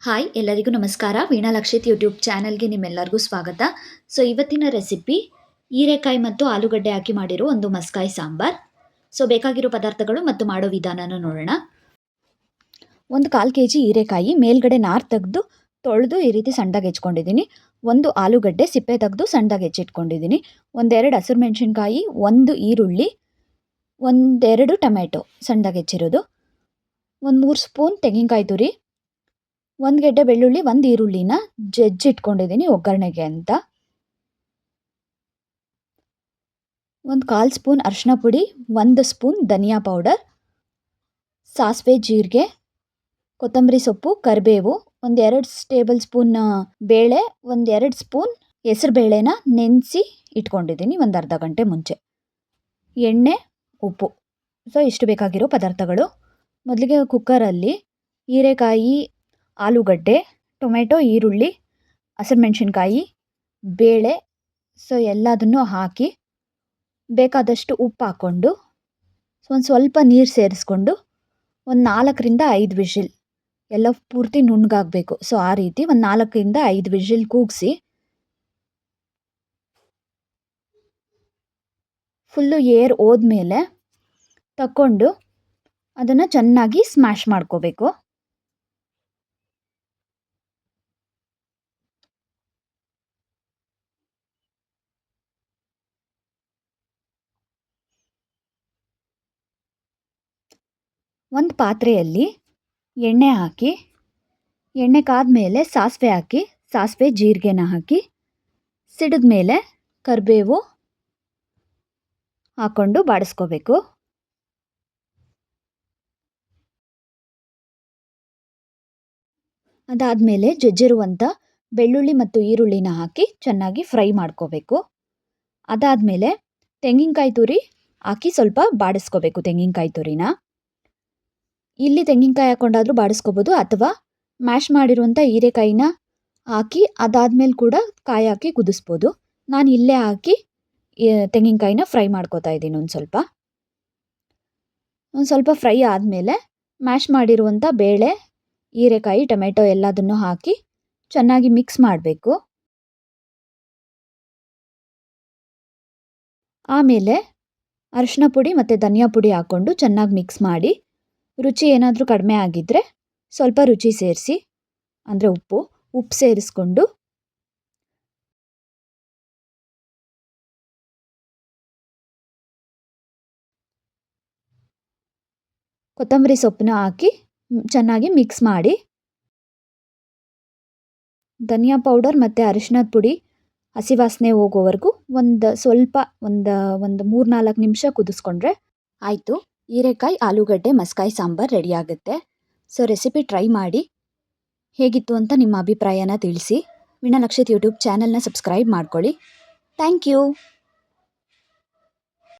Hi ಎಲ್ಲರಿಗೂ ನಮಸ್ಕಾರ. Veena Lakshith YouTube ಚಾನಲ್ಗೆ ನಿಮ್ಮೆಲ್ಲರಿಗೂ ಸ್ವಾಗತ. ಇವತ್ತಿನ ರೆಸಿಪಿ ಹೀರೆಕಾಯಿ ಮತ್ತು ಆಲೂಗಡ್ಡೆ ಹಾಕಿ ಮಾಡಿರೋ ಒಂದು ಮಸ್ಕಾಯಿ ಸಾಂಬಾರ್. ಬೇಕಾಗಿರೋ ಪದಾರ್ಥಗಳು ಮತ್ತು ಮಾಡೋ ವಿಧಾನನ ನೋಡೋಣ. ಒಂದು 1/4 kg ಹೀರೆಕಾಯಿ ಮೇಲ್ಗಡೆ ನಾರು ತೆಗೆದು ತೊಳೆದು ಈ ರೀತಿ ಸಣ್ಣದಾಗಿ ಹೆಚ್ಕೊಂಡಿದ್ದೀನಿ. ಒಂದು ಆಲೂಗಡ್ಡೆ ಸಿಪ್ಪೆ ತೆಗೆದು ಸಣ್ಣದಾಗಿ ಹೆಚ್ಚಿಟ್ಕೊಂಡಿದ್ದೀನಿ. 1-2 ಹಸಿರು ಮೆಣಸಿನ್ಕಾಯಿ, 1 ಈರುಳ್ಳಿ, 1-2 ಟೊಮೆಟೊ ಸಣ್ಣದಾಗಿ ಹೆಚ್ಚಿರೋದು, 1-3 ಸ್ಪೂನ್ ತೆಂಗಿನಕಾಯಿ ತುರಿ, 1 ಗೆಡ್ಡೆ ಬೆಳ್ಳುಳ್ಳಿ, 1 ಈರುಳ್ಳಿನ ಜಜ್ಜಿಟ್ಕೊಂಡಿದ್ದೀನಿ ಒಗ್ಗರಣೆಗೆ ಅಂತ. 1/4 ಸ್ಪೂನ್ ಅರಿಶಿನ ಪುಡಿ, 1 ಸ್ಪೂನ್ ಧನಿಯಾ ಪೌಡರ್, ಸಾಸಿವೆ, ಜೀರಿಗೆ, ಕೊತ್ತಂಬರಿ ಸೊಪ್ಪು, ಕರಿಬೇವು, 1-2 ಟೇಬಲ್ ಸ್ಪೂನ್ ಬೇಳೆ, 1-2 ಸ್ಪೂನ್ ಹೆಸರು ಬೇಳೆನ ನೆನೆಸಿ ಇಟ್ಕೊಂಡಿದ್ದೀನಿ ಒಂದು ಅರ್ಧ ಗಂಟೆ ಮುಂಚೆ, ಎಣ್ಣೆ, ಉಪ್ಪು. ಇಷ್ಟು ಬೇಕಾಗಿರೋ ಪದಾರ್ಥಗಳು. ಮೊದಲಿಗೆ ಕುಕ್ಕರಲ್ಲಿ ಹೀರೆಕಾಯಿ, ಆಲೂಗಡ್ಡೆ, ಟೊಮೆಟೊ, ಈರುಳ್ಳಿ, ಹಸಿರು ಮೆಣಸಿನ್ಕಾಯಿ, ಬೇಳೆ ಎಲ್ಲದನ್ನು ಹಾಕಿ ಬೇಕಾದಷ್ಟು ಉಪ್ಪು ಹಾಕ್ಕೊಂಡು ಒಂದು ಸ್ವಲ್ಪ ನೀರು ಸೇರಿಸ್ಕೊಂಡು ಒಂದು 4-5 ವಿಷಿಲ್, ಎಲ್ಲ ಪೂರ್ತಿ ನುಣ್ಣಗಾಗಬೇಕು. ಆ ರೀತಿ ಒಂದು 4-5 ವಿಷಿಲ್ ಕೂಗಿಸಿ ಫುಲ್ಲು ಏರ್ ಹೋದ್ಮೇಲೆ ತಗೊಂಡು ಅದನ್ನು ಚೆನ್ನಾಗಿ ಸ್ಮ್ಯಾಶ್ ಮಾಡ್ಕೋಬೇಕು. ಒಂದು ಪಾತ್ರೆಯಲ್ಲಿ ಎಣ್ಣೆ ಹಾಕಿ, ಎಣ್ಣೆ ಕಾದ್ಮೇಲೆ ಸಾಸಿವೆ ಹಾಕಿ, ಸಾಸಿವೆ ಜೀರಿಗೆನ ಹಾಕಿ, ಸಿಡಿದ ಮೇಲೆ ಕರಿಬೇವು ಹಾಕ್ಕೊಂಡು ಬಾಡಿಸ್ಕೋಬೇಕು. ಅದಾದಮೇಲೆ ಜಜ್ಜಿರುವಂಥ ಬೆಳ್ಳುಳ್ಳಿ ಮತ್ತು ಈರುಳ್ಳಿನ ಹಾಕಿ ಚೆನ್ನಾಗಿ ಫ್ರೈ ಮಾಡ್ಕೋಬೇಕು. ಅದಾದಮೇಲೆ ತೆಂಗಿನಕಾಯಿ ತುರಿ ಹಾಕಿ ಸ್ವಲ್ಪ ಬಾಡಿಸ್ಕೋಬೇಕು. ತೆಂಗಿನಕಾಯಿ ತುರಿನ ಇಲ್ಲಿ ತೆಂಗಿನಕಾಯಿ ಹಾಕ್ಕೊಂಡಾದರೂ ಬಾಡಿಸ್ಕೋಬೋದು, ಅಥವಾ ಮ್ಯಾಶ್ ಮಾಡಿರುವಂಥ ಹೀರೆಕಾಯಿನ ಹಾಕಿ ಅದಾದಮೇಲೆ ಕೂಡ ಕಾಯಿ ಹಾಕಿ ಕುದಿಸ್ಬೋದು. ನಾನು ಇಲ್ಲೇ ಹಾಕಿ ತೆಂಗಿನಕಾಯಿನ ಫ್ರೈ ಮಾಡ್ಕೋತಾ ಇದ್ದೀನಿ. ಒಂದು ಸ್ವಲ್ಪ ಫ್ರೈ ಆದಮೇಲೆ ಮ್ಯಾಶ್ ಮಾಡಿರುವಂಥ ಬೇಳೆ, ಹೀರೆಕಾಯಿ, ಟೊಮೆಟೊ ಎಲ್ಲದನ್ನು ಹಾಕಿ ಚೆನ್ನಾಗಿ ಮಿಕ್ಸ್ ಮಾಡಬೇಕು. ಆಮೇಲೆ ಅರಿಶಿನ ಪುಡಿ ಮತ್ತು ಧನಿಯಾ ಪುಡಿ ಹಾಕ್ಕೊಂಡು ಚೆನ್ನಾಗಿ ಮಿಕ್ಸ್ ಮಾಡಿ, ರುಚಿ ಏನಾದರೂ ಕಡಿಮೆ ಆಗಿದ್ದರೆ ಸ್ವಲ್ಪ ರುಚಿ ಸೇರಿಸಿ, ಅಂದರೆ ಉಪ್ಪು ಸೇರಿಸ್ಕೊಂಡು ಕೊತ್ತಂಬರಿ ಸೊಪ್ಪನ್ನ ಹಾಕಿ ಚೆನ್ನಾಗಿ ಮಿಕ್ಸ್ ಮಾಡಿ, ಧನಿಯಾ ಪೌಡರ್ ಮತ್ತು ಅರಿಶಿನದ ಪುಡಿ ಹಸಿ ವಾಸನೆ ಹೋಗೋವರೆಗೂ ಒಂದು 3-4 ನಿಮಿಷ ಕುದಿಸ್ಕೊಂಡ್ರೆ ಆಯಿತು. ಹೀರೆಕಾಯಿ ಆಲೂಗಡ್ಡೆ ಮಸ್ಕಾಯಿ ಸಾಂಬಾರ್ ರೆಡಿ ಆಗುತ್ತೆ. ರೆಸಿಪಿ ಟ್ರೈ ಮಾಡಿ ಹೇಗಿತ್ತು ಅಂತ ನಿಮ್ಮ ಅಭಿಪ್ರಾಯನ ತಿಳಿಸಿ. ವೀಣಾ ಲಕ್ಷಿತ್ ಯೂಟ್ಯೂಬ್ ಚಾನಲ್ನ ಸಬ್ಸ್ಕ್ರೈಬ್ ಮಾಡ್ಕೊಳ್ಳಿ. Thank you.